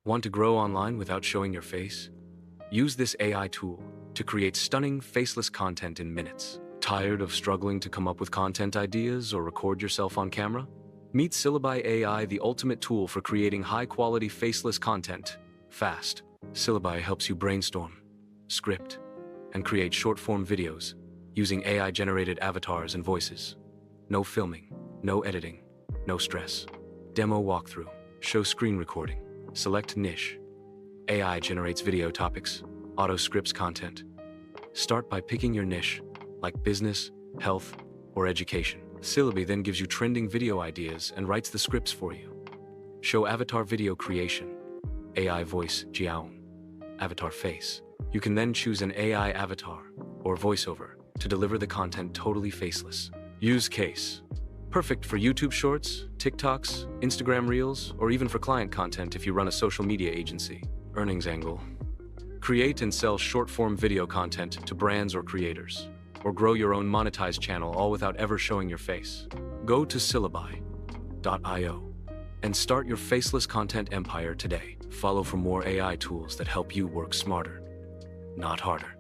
Want to grow online without showing your face? Use this AI tool to create stunning, faceless content in minutes. Tired of struggling to come up with content ideas or record yourself on camera? Meet Syllaby AI, the ultimate tool for creating high-quality, faceless content fast. Syllaby helps you brainstorm, script, and create short-form videos using AI-generated avatars and voices. No filming, no editing, no stress. Demo walkthrough, show screen recording, select niche. AI generates video topics, auto-scripts content. Start by picking your niche, like business, health, or education. Syllaby then gives you trending video ideas and writes the scripts for you. Show avatar video creation, AI voice Jiaon, avatar face. You can then choose an AI avatar or voiceover to deliver the content totally faceless. Use case. Perfect for YouTube Shorts, TikToks, Instagram Reels, or even for client content if you run a social media agency. Earnings angle. Create and sell short-form video content to brands or creators, or grow your own monetized channel all without ever showing your face. Go to syllaby.io and start your faceless content empire today. Follow for more AI tools that help you work smarter, not harder.